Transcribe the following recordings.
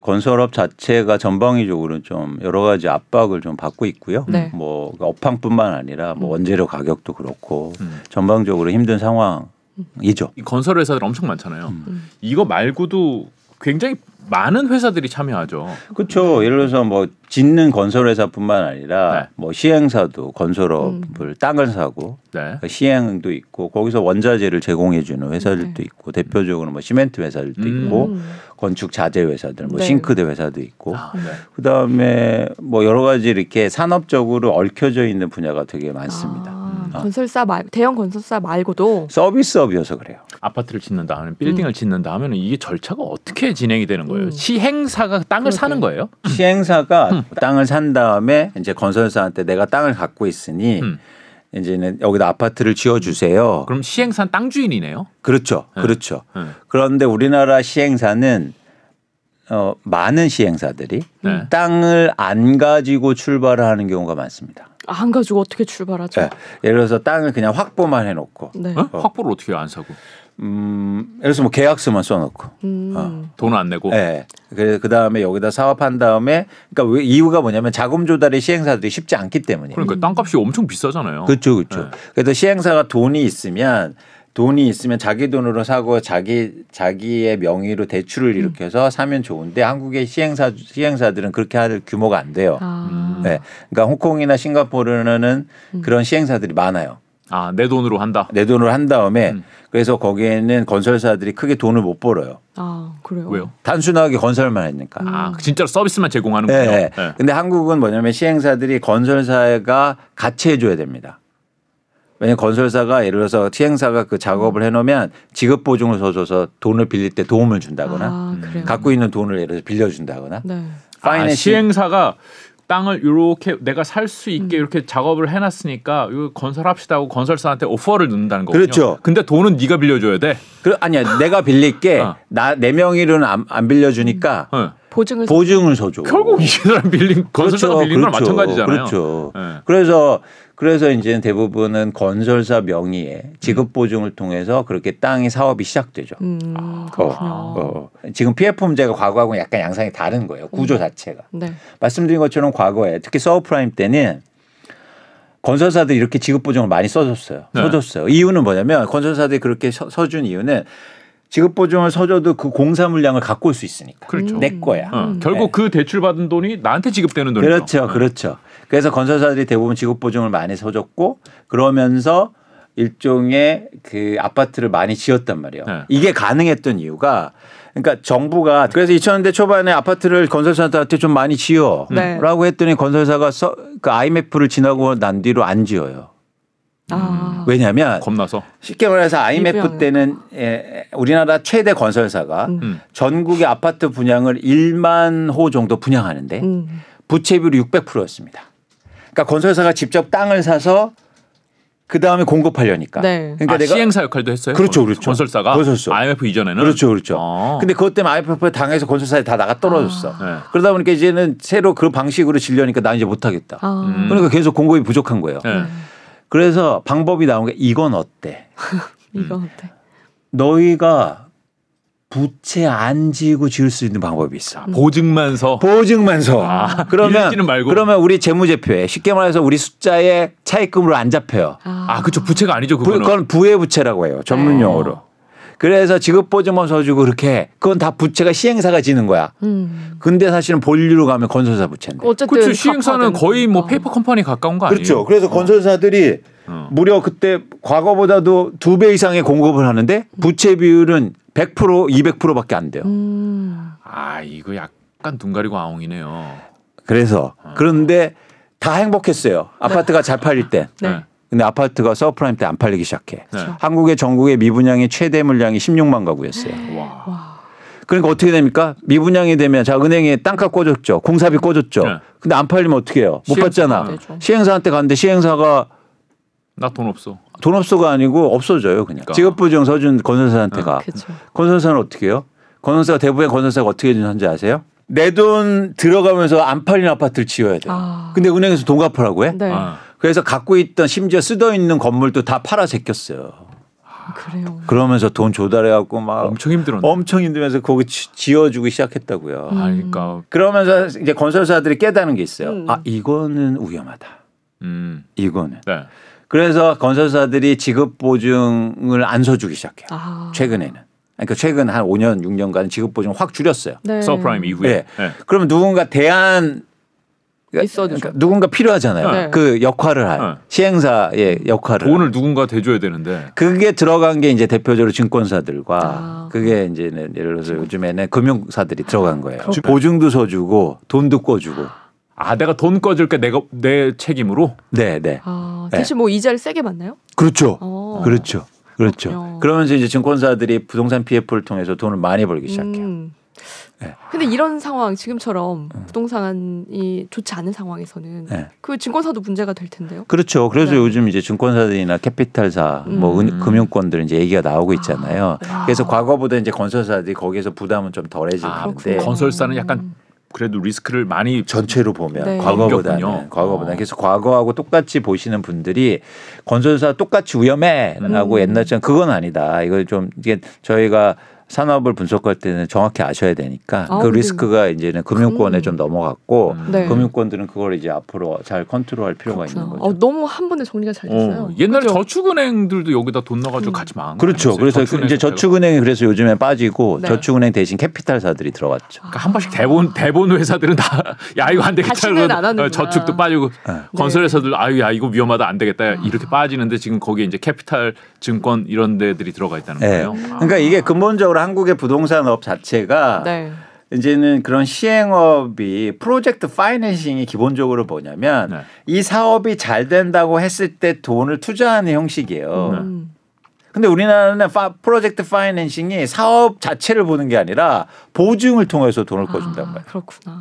건설업 자체가 전방위적으로 좀 여러 가지 압박을 좀 받고 있고요. 네. 뭐 업황뿐만 아니라 뭐 원재료 가격도 그렇고 전방적으로 힘든 상황이죠. 이 건설 회사들 엄청 많잖아요. 이거 말고도 굉장히 많은 회사들이 참여하죠. 그렇죠. 예를 들어서 뭐 짓는 건설 회사뿐만 아니라 네. 뭐 시행사도 건설업을 땅을 사고 네. 시행도 있고 거기서 원자재를 제공해 주는 회사들도 있고 대표적으로 뭐 시멘트 회사들도 있고 건축 자재 회사들 뭐 네. 싱크대 회사도 있고 아, 네. 그다음에 뭐 여러 가지 이렇게 산업적으로 얽혀져 있는 분야가 되게 많습니다. 건설사 대형 건설사 말고도 서비스업이어서 그래요. 아파트를 짓는다 하면 빌딩을 짓는다 하면 이게 절차가 어떻게 진행이 되는 거예요? 시행사가 땅을 사는 거예요? 시행사가 땅을 산 다음에 이제 건설사한테 내가 땅을 갖고 있으니 이제는 여기다 아파트를 지어주세요. 그럼 시행사는 땅 주인이네요. 그렇죠, 네. 그렇죠. 네. 그런데 우리나라 시행사는 많은 시행사들이 땅을 안 가지고 출발을 하는 경우가 많습니다. 안 가지고 어떻게 출발하죠? 네. 예를 들어서 땅을 그냥 확보만 해놓고 네. 확보를 어떻게 안 사고? 예를 들어서 뭐 계약서만 써놓고 돈을 안 내고. 네. 그 다음에 여기다 사업한 다음에 그러니까 왜 이유가 뭐냐면 자금 조달이 시행사들이 쉽지 않기 때문이에요. 그러니까 땅값이 엄청 비싸잖아요. 그렇죠, 그렇죠. 네. 그래서 시행사가 돈이 있으면 자기 돈으로 사고 자기의 명의로 대출을 일으켜서 사면 좋은데 한국의 시행사들은 그렇게 할 규모가 안 돼요. 네. 그러니까 홍콩이나 싱가포르는 그런 시행사들이 많아요. 아, 내 돈으로 한다. 내 돈으로 한 다음에 그래서 거기에는 건설사들이 크게 돈을 못 벌어요. 아, 그래요? 왜요? 단순하게 건설만 했으니까. 아, 진짜로 서비스만 제공하는군요. 네. 네. 근데 한국은 뭐냐면 시행사들이 건설사가 같이 해줘야 됩니다. 왜냐하면 건설사가 예를 들어서 시행사가 그 작업을 해놓으면 지급보증을 서줘서 돈을 빌릴 때 도움을 준다거나 그래요? 갖고 있는 돈을 예를 들어서 빌려준다거나 네. 시행사가 땅을 이렇게 내가 살 수 있게 이렇게 작업을 해놨으니까 이거 건설합시다 하고 건설사한테 오퍼를 넣는다는 거군요. 그렇죠. 근데 돈은 네가 빌려줘야 돼. 아니야 내가 빌릴게 내 명의로는 안 빌려주니까 보증을 서줘. 결국 이 사람 건설사가 빌린 거랑 마찬가지잖아요. 그렇죠. 네. 그래서 이제 대부분은 건설사 명의의 지급 보증을 통해서 그렇게 땅이 사업이 시작되죠. 지금 PF 문제가 과거하고는 약간 양상이 다른 거예요. 구조 자체가. 네. 말씀드린 것처럼 과거에 특히 서브프라임 때는 건설사들이 이렇게 지급 보증을 많이 써줬어요. 이유는 뭐냐면 건설사들이 그렇게 서준 이유는 지급 보증을 서줘도 그 공사 물량을 갖고 올 수 있으니까. 그렇죠. 내 거야. 결국 그 대출 받은 돈이 나한테 지급되는 돈이죠. 그렇죠. 그렇죠. 그래서 건설사들이 대부분 지급 보증을 많이 서줬고 그러면서 일종의 그 아파트를 많이 지었단 말이에요. 이게 가능했던 이유가 그러니까 정부가 그래서 2000년대 초반에 아파트를 건설사한테 좀 많이 지어라고 했더니 건설사가 그 IMF를 지나고 난 뒤로 안 지어요. 왜냐하면 겁나서 쉽게 말해서 IMF 때는 우리나라 최대 건설사가 전국의 아파트 분양을 1만 호 정도 분양하는데 부채 비율이 600%였습니다. 그러니까 건설사가 직접 땅을 사서 그 다음에 공급하려니까. 그러니까 내가 시행사 역할도 했어요. 그렇죠. 건설사가 IMF 이전에는. 그렇죠. 근데 그것 때문에 IMF 당해서 건설사에 다 나가 떨어졌어. 그러다 보니까 이제는 새로 그 방식으로 지려니까 나 이제 못하겠다. 그러니까 계속 공급이 부족한 거예요. 그래서 방법이 나온 게 이건 어때? 이건 어때? 너희가 부채 안 지고 지을 수 있는 방법이 있어. 보증만 서. 그러면 우리 재무제표에 쉽게 말해서 우리 숫자에 차입금으로 안 잡혀요. 그렇죠. 부채가 아니죠. 그건 부해부채라고 해요. 전문 용어로. 그래서 지급보증만 서주고 그렇게 그건 다 부채가 시행사가 지는 거야. 근데 사실은 본류로 가면 건설사 부채인데. 어쨌든 그렇죠. 시행사는 거의 뭐 페이퍼 컴퍼니 가까운 거 아니에요? 그렇죠. 그래서 건설사들이 무려 그때 과거보다도 2배 이상의 공급을 하는데 부채 비율은 100% 200%밖에 안 돼요. 이거 약간 둥 가리고 아웅이네요. 그래서 그런데 다 행복했어요. 아파트가 잘 팔릴 때. 근데 아파트가 서브프라임 때 안 팔리기 시작해. 한국의 전국의 미분양의 최대 물량이 16만 가구였어요. 그러니까 어떻게 됩니까? 미분양이 되면 은행에 땅값 꿔줬죠. 공사비 꿔줬죠. 근데 안 팔리면 어떻게 해요? 못 받잖아. 시행사한테 갔는데 시행사가 나 돈 없어. 돈 없어가 아니고 없어져요. 그냥. 지급보증 서준 건설사한테 가. 건설사는 어떻게 해요? 건설사가 대부분의 건설사가 어떻게 해주는지 아세요? 내 돈 들어가면서 안 팔린 아파트를 지어야 돼요. 근데 은행에서 돈 갚으라고 해? 그래서 갖고 있던 심지어 쓰여 있는 건물도 다 팔아 제꼈어요. 그래요. 그러면서 돈 조달해갖고 막 엄청 힘들었네. 엄청 힘들면서 거기 지어주기 시작했다고요. 그러니까 그러면서 이제 건설사들이 깨닫는 게 있어요. 아 이거는 위험하다. 이거는. 네. 그래서 건설사들이 지급 보증을 안 서주기 시작해요. 최근에는. 그러니까 최근 한 5년 6년간 지급 보증을 확 줄였어요. 네. 서프라임 이후에. 네. 네. 그러면 누군가 그러니까 누군가 필요하잖아요. 네. 그 역할을 할 네. 시행사의 역할을 돈을 누군가 대줘야 되는데. 그게 들어간 게 이제 대표적으로 증권사들과 그게 이제는 예를 들어서 요즘에는 금융사들이 들어간 거예요. 보증도 서주고 돈도 꿔주고. 아 내가 돈 꺼줄게 내 책임으로. 네. 대신 뭐 이자를 세게 받나요? 그렇죠. 그렇죠. 그렇군요. 그러면서 이제 증권사들이 부동산 PF를 통해서 돈을 많이 벌기 시작해요. 네. 근데 이런 상황 지금처럼 부동산이 좋지 않은 상황에서는 그 증권사도 문제가 될 텐데요. 그렇죠. 그래서 요즘 이제 증권사들이나 캐피탈사, 뭐 금융권들 이제 얘기가 나오고 있잖아요. 그래서 과거보다 이제 건설사들이 거기에서 부담은 좀 덜해지고 있는데 건설사는 약간 그래도 리스크를 많이 전체로 보면 네. 과거보다는 그래서 과거하고 똑같이 보시는 분들이 건설사 똑같이 위험해라고 옛날처럼 그건 아니다. 이거 좀 이게 저희가 산업을 분석할 때는 정확히 아셔야 되니까 그 리스크가 이제는 금융권에 좀 넘어갔고 금융권들은 그걸 이제 앞으로 잘 컨트롤할 필요가 그렇구나. 있는 거죠. 너무 한 번에 정리가 잘 됐어요. 옛날에 그렇죠? 저축은행들도 여기다 돈 넣어가지고 같이 망한 그렇죠. 그래서 이제 저축은행이 그래서 요즘에 빠지고 네. 저축은행 대신 캐피탈사들이 들어갔죠. 그러니까 한 번씩 대본 회사들은 다 야 이거 안 되겠다. 다시는 안 하는구나. 저축도 빠지고 건설회사들 아유 야 이거 위험하다 안 되겠다 이렇게 빠지는데 지금 거기에 이제 캐피탈 증권 이런 데들이 들어가 있다는 거예요. 그러니까 이게 근본적으로 한국의 부동산업 자체가 이제는 그런 시행업이 프로젝트 파이낸싱이 기본적으로 뭐냐면 이 사업이 잘 된다고 했을 때 돈을 투자하는 형식이에요. 근데 우리나라는 프로젝트 파이낸싱이 사업 자체를 보는 게 아니라 보증을 통해서 돈을 꺼준단 말이에요. 그렇구나.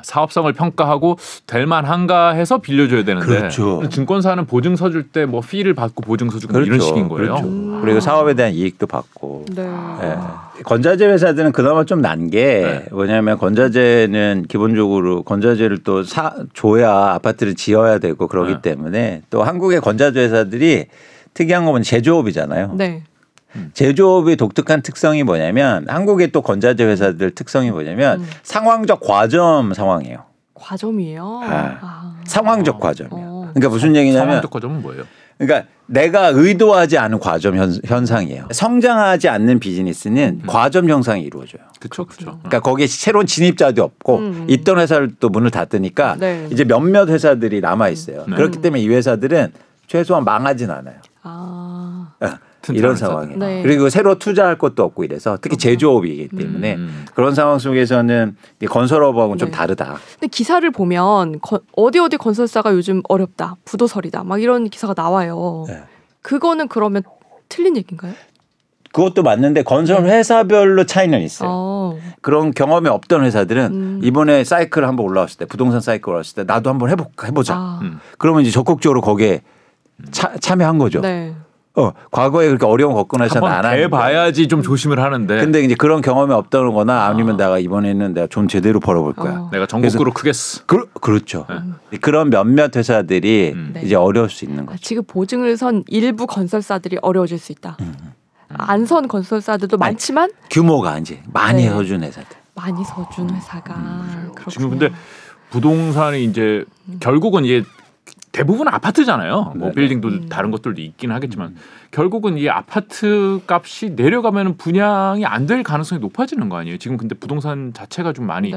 사업성을 평가하고 될 만한가 해서 빌려줘야 되는데 그렇죠. 증권사는 보증 서줄 때 뭐 피를 받고 보증 서주고 그렇죠. 이런 식인 거예요. 그렇죠. 그리고 사업에 대한 이익도 받고. 네. 건자재 회사들은 그나마 좀 난 게 뭐냐면 건자재는 기본적으로 건자재를 또 줘야 아파트를 지어야 되고 그러기 때문에 또 한국의 건자재 회사들이 특이한 건 제조업이잖아요. 네. 제조업의 독특한 특성이 뭐냐면 한국의 또 건자재 회사들 특성이 뭐냐면 상황적 과점 상황이에요. 과점이에요. 상황적 과점이에요. 그러니까 무슨 얘기냐면 상황적 과점은 뭐예요? 그러니까 내가 의도하지 않은 과점 현상이에요. 성장하지 않는 비즈니스는 과점 현상이 이루어져요. 그렇죠. 그러니까 거기에 새로운 진입자도 없고 있던 회사를 또 문을 닫으니까 이제 몇몇 회사들이 남아 있어요. 그렇기 때문에 이 회사들은 최소한 망하진 않아요. 이런 상황이에요. 네. 그리고 새로 투자할 것도 없고 이래서 특히 제조업이기 때문에 그런 상황 속에서는 건설업하고는 좀 다르다. 근데 기사를 보면 어디 건설사가 요즘 어렵다, 부도설이다, 막 이런 기사가 나와요. 그거는 그러면 틀린 얘기인가요? 그것도 맞는데 건설 회사별로 차이는 있어요. 그런 경험이 없던 회사들은 이번에 사이클 한번 올라왔을 때 부동산 사이클 올라왔을 때 나도 한번 해보자. 그러면 이제 적극적으로 거기에 참여한 거죠. 네. 과거에 그렇게 어려운 겪고나서는 안 하는데. 해봐야지 좀 조심을 하는데. 근데 이제 그런 경험이 없다거나 아니면 내가 이번에는 내가 좀 제대로 벌어볼 거야. 내가 전국구로 크겠어. 그렇죠. 그런 몇몇 회사들이 이제 어려울 수 있는 거죠. 지금 보증을 선 일부 건설사들이 어려워질 수 있다. 안 선 건설사들도 많지만 규모가 이제 많이 서준 회사들. 많이 서준 회사가 그렇군요. 지금 근데 부동산이 이제 결국은 이게 대부분 아파트잖아요. 뭐 빌딩도 다른 것들도 있긴 하겠지만 결국은 이 아파트 값이 내려가면 분양이 안 될 가능성이 높아지는 거 아니에요. 지금 근데 부동산 자체가 좀 많이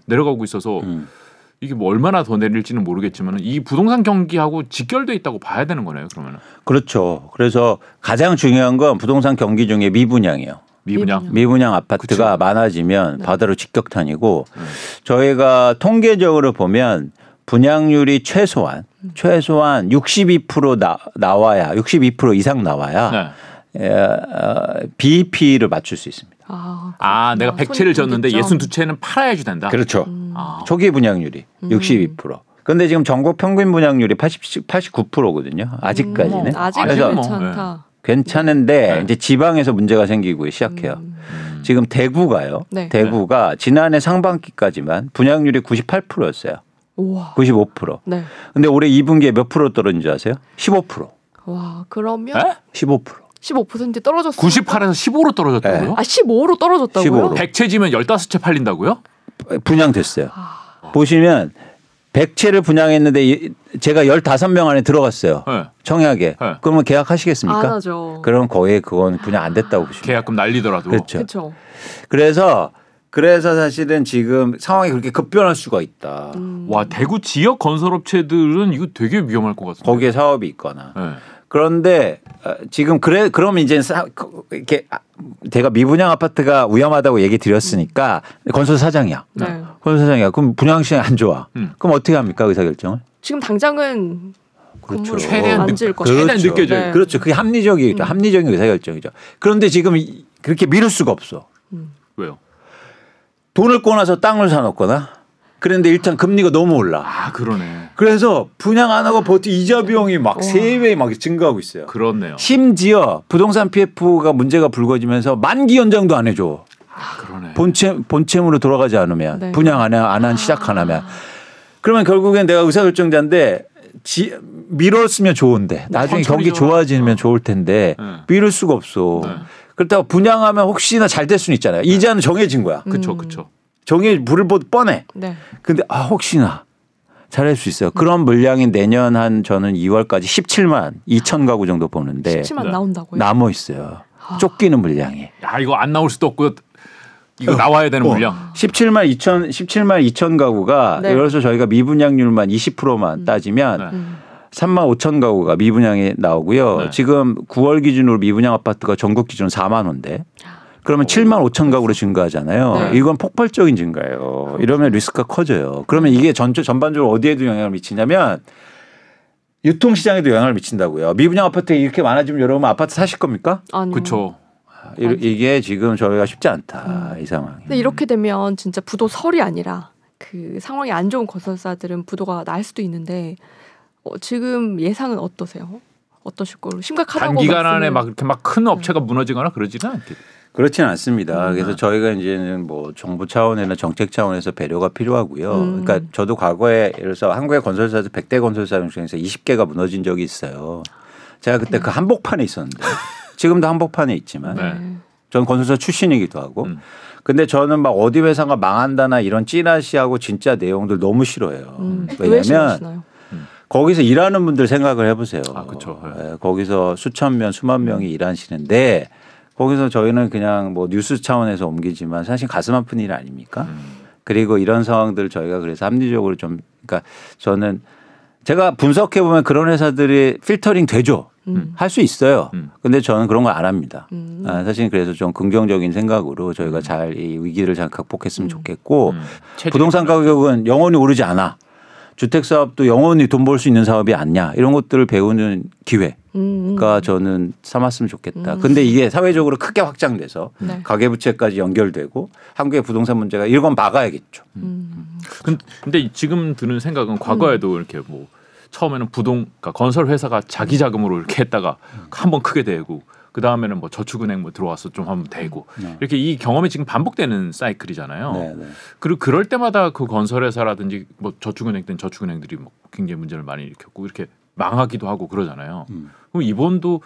내려가고 있어서 이게 뭐 얼마나 더 내릴지는 모르겠지만 이 부동산 경기하고 직결돼 있다고 봐야 되는 거네요. 그러면. 그렇죠. 그래서 가장 중요한 건 부동산 경기 중에 미분양이에요. 미분양 아파트가 많아지면 바다로 직격탄이고 저희가 통계적으로 보면 분양률이 최소한 62% 나와야 62% 이상 나와야 BEP를 맞출 수 있습니다. 내가 100채를 졌는데 62채는 팔아야지 된다. 그렇죠. 초기 분양률이 62%. 그런데 지금 전국 평균 분양률이 89%거든요. 아직까지는. 아직은 괜찮다. 괜찮은데 이제 지방에서 문제가 생기고 시작해요. 지금 대구가요. 대구가 지난해 상반기까지만 분양률이 98%였어요. 95%. 네. 근데 올해 2분기에 몇 프로 떨어진 줄 아세요? 15%. 와, 그러면 15%. 15% 떨어졌어요. 98에서 15로 떨어졌다고요? 네. 아 15로 떨어졌다고요? 15로. 100채지면 15채 팔린다고요? 분양됐어요. 보시면 100채를 분양했는데 제가 15명 안에 들어갔어요. 네. 청약에. 네. 그러면 계약하시겠습니까? 안 하죠. 그럼 거의 그건 분양 안 됐다고 보시면 돼요. 계약금 날리더라도. 그렇죠. 그렇죠. 그래서 사실은 지금 상황이 그렇게 급변할 수가 있다. 와 대구 지역 건설업체들은 이거 되게 위험할 것 같습니다. 거기에 사업이 있거나. 네. 그런데 지금 그러면 이제 이렇게 제가 미분양 아파트가 위험하다고 얘기 드렸으니까 건설 사장이야. 네. 건설 사장이야. 그럼 분양 시장이 안 좋아. 그럼 어떻게 합니까 의사 결정을? 지금 당장은 그렇죠. 건물을 최대한 안 지을 거죠. 최대한 느껴져요. 네. 그렇죠. 그게 합리적이죠. 합리적인 의사 결정이죠. 그런데 지금 그렇게 미룰 수가 없어. 왜요? 돈을 꺼내서 땅을 사놓거나. 그런데 일단 금리가 너무 올라. 아 그러네. 그래서 분양 안 하고 버티 이자 비용이 막 3배 막 증가하고 있어요. 그렇네요. 심지어 부동산 PF가 문제가 불거지면서 만기 연장도 안 해줘. 아 그러네. 본체으로 돌아가지 않으면 네. 분양 안 한 시작 안 하면. 그러면 결국엔 내가 의사결정자인데 미뤘으면 좋은데 나중에 경기 좋아지면 좋을 텐데 네. 미룰 수가 없어. 네. 그렇다고 분양하면 혹시나 잘 될 수는 있잖아요. 이자는 정해진 거야. 그쵸 그쵸. 물을 뻔해. 네. 근데 혹시나 잘할 수 있어요. 그런 물량이 내년 한 저는 2월까지 17만 2천 가구 정도 보는데 17만 네. 나온다고요? 남아 있어요. 쫓기는 물량이. 야 이거 안 나올 수도 없고 이거 나와야 되는 물량. 17만 2천 가구가 네. 그래서 저희가 미분양률만 20%만 따지면 네. 3만 5천 가구가 미분양이 나오고요. 네. 지금 9월 기준으로 미분양 아파트가 전국 기준 4만 원대. 그러면 7만 5천 가구로 증가하잖아요. 네. 이건 폭발적인 증가예요. 이러면 리스크가 커져요. 그러면 이게 전반적으로 어디에도 영향을 미치냐면 유통시장에도 영향을 미친다고요. 미분양 아파트가 이렇게 많아지면 여러분 아파트 사실 겁니까? 아니요. 그쵸. 이게 지금 저희가 쉽지 않다. 이 상황이. 근데 이렇게 되면 진짜 부도설이 아니라 그 상황이 안 좋은 건설사들은 부도가 날 수도 있는데 지금 예상은 어떠세요? 어떠실 걸로 심각하다고 단기간 안에 말씀을- 막 이렇게 막 큰 업체가 무너지거나 그러지는 않겠. 그렇지는 않습니다. 그래서 저희가 이제는 뭐 정부 차원이나 정책 차원에서 배려가 필요하고요. 그러니까 저도 과거에 예를 들어서 한국의 건설사들 100대 건설사 중에서 20개가 무너진 적이 있어요. 제가 그때 그 한복판에 있었는데 지금도 한복판에 있지만 네. 저는 건설사 출신이기도 하고 근데 저는 막 어디 회사가 망한다나 이런 찌라시하고 진짜 내용들 너무 싫어해요. 왜 왜냐하면 싫어하시나요? 거기서 일하는 분들 생각을 해보세요. 아, 그렇죠. 예, 거기서 수천 명, 수만 명이 일하시는데 거기서 저희는 그냥 뭐 뉴스 차원에서 옮기지만 사실 가슴 아픈 일 아닙니까? 그리고 이런 상황들 저희가 그래서 합리적으로 좀 그러니까 저는 제가 분석해 보면 그런 회사들이 필터링 되죠. 할 수 있어요. 근데 저는 그런 거 안 합니다. 사실 그래서 좀 긍정적인 생각으로 저희가 잘 이 위기를 잘 극복했으면 좋겠고 부동산 가격은 영원히 오르지 않아. 주택 사업도 영원히 돈 벌 수 있는 사업이 아니냐 이런 것들을 배우는 기회가 저는 삼았으면 좋겠다. 근데 이게 사회적으로 크게 확장돼서 네. 가계부채까지 연결되고 한국의 부동산 문제가 이건 막아야겠죠. 근데 지금 드는 생각은 과거에도 이렇게 뭐 처음에는 그러니까 건설 회사가 자기 자금으로 이렇게 했다가 한번 크게 되고 그 다음에는 뭐 저축은행 뭐 들어와서 좀 한번 되고 이렇게 이 경험이 지금 반복되는 사이클이잖아요. 네, 네. 그리고 그럴 때마다 그 건설회사라든지 뭐 저축은행 저축은행들이 뭐 굉장히 문제를 많이 일으켰고 이렇게 망하기도 하고 그러잖아요. 그럼 이번도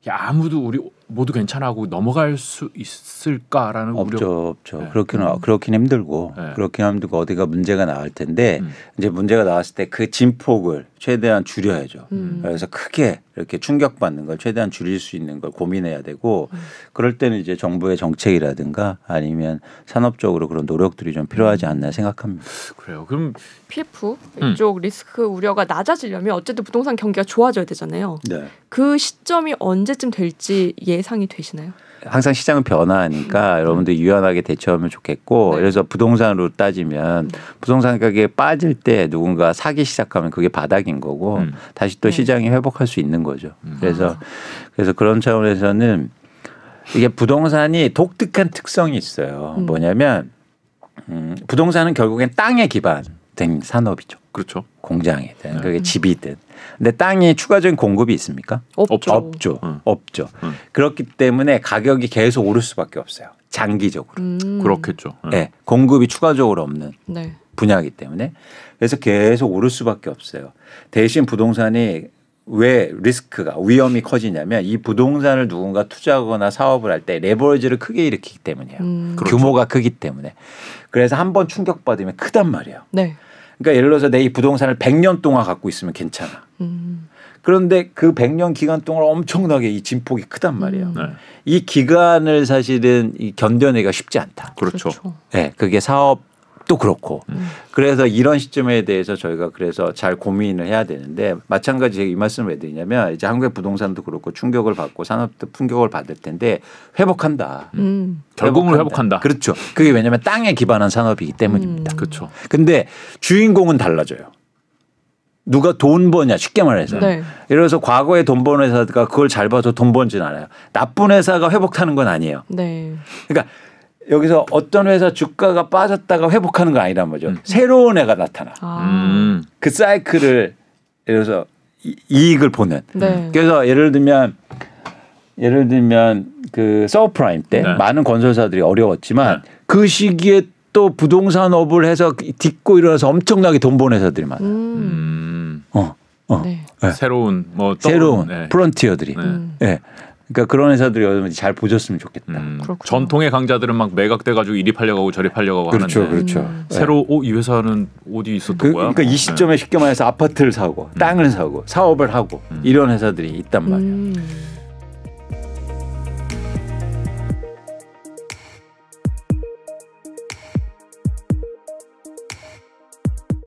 야 아무도 우리 모두 괜찮아 하고 넘어갈 수 있을까라는 우려. 없죠. 네. 그렇긴 힘들고 네. 그렇긴 힘들고 어디가 문제가 나올 텐데 이제 문제가 나왔을 때 그 진폭을 최대한 줄여야죠. 그래서 크게 이렇게 충격받는 걸 최대한 줄일 수 있는 걸 고민해야 되고 그럴 때는 이제 정부의 정책이라든가 아니면 산업적으로 그런 노력들이 좀 필요하지 않나 생각합니다. 그래요. 그럼 PF 이쪽 리스크 우려가 낮아지려면 어쨌든 부동산 경기가 좋아져야 되잖아요. 네. 그 시점이 언제쯤 될지 예상이 되시나요? 항상 시장은 변화하니까 여러분들 유연하게 대처하면 좋겠고 네. 그래서 부동산으로 따지면 부동산 가격이 빠질 때 누군가 사기 시작하면 그게 바닥인 거고 다시 또 네. 시장이 회복할 수 있는 거죠. 그래서 그런 차원에서는 이게 부동산이 독특한 특성이 있어요. 뭐냐면 부동산은 결국엔 땅에 기반된 산업이죠. 그렇죠. 공장이든 그게 집이든. 근데 땅이 추가적인 공급이 있습니까? 없죠. 없죠. 그렇기 때문에 가격이 계속 오를 수밖에 없어요. 장기적으로. 그렇겠죠. 네, 공급이 추가적으로 없는 네. 분야이기 때문에 그래서 계속 오를 수밖에 없어요. 대신 부동산이 왜 리스크가 위험이 커지냐면 이 부동산을 누군가 투자하거나 사업을 할 때 레버리지를 크게 일으키기 때문이에요. 그렇죠. 규모가 크기 때문에. 그래서 한번 충격받으면 크단 말이에요. 네. 그러니까 예를 들어서 내 이 부동산을 100년 동안 갖고 있으면 괜찮아. 그런데 그 100년 기간 동안 엄청나게 이 진폭이 크단 말이에요. 네. 이 기간을 사실은 견뎌내기가 쉽지 않다. 그렇죠. 네, 그게 사업도 그렇고. 그래서 이런 시점에 대해서 저희가 그래서 잘 고민을 해야 되는데 마찬가지 제가 이 말씀을 왜 드리냐면 이제 한국의 부동산도 그렇고 충격을 받고 산업도 충격을 받을 텐데 회복한다. 결국은 회복한다. 그렇죠. 그게 왜냐하면 땅에 기반한 산업이기 때문입니다. 그렇죠. 근데 주인공은 달라져요. 누가 돈 버냐 쉽게 말해서. 네. 예를 들어서 과거에 돈 버는 회사가 그걸 잘 봐서 돈 번지는 않아요. 나쁜 회사가 회복하는 건 아니에요. 네. 그러니까 여기서 어떤 회사 주가가 빠졌다가 회복하는 건 아니란 말이죠. 새로운 애가 나타나. 그 사이클을 예를 들어서 이익을 보는. 네. 그래서 예를 들면 그 서브프라임 때 네. 많은 건설사들이 어려웠지만 그 시기에 또 부동산업을 해서 딛고 일어나서 엄청나게 돈 버는 회사들이 많아요. 네. 네. 새로운 새로운 네. 프론티어들이. 네. 그러니까 그런 회사들이 잘 보셨으면 좋겠다. 전통의 강자들은 막 매각돼가지고 이리 팔려고 하고 저리 팔려고 하고 그렇죠, 하는데 그렇죠. 새로 이 회사는 어디 있었던 거야? 그러니까 이 시점에 쉽게 말해서 아파트를 사고 땅을 사고 사업을 하고 이런 회사들이 있단 말이에요.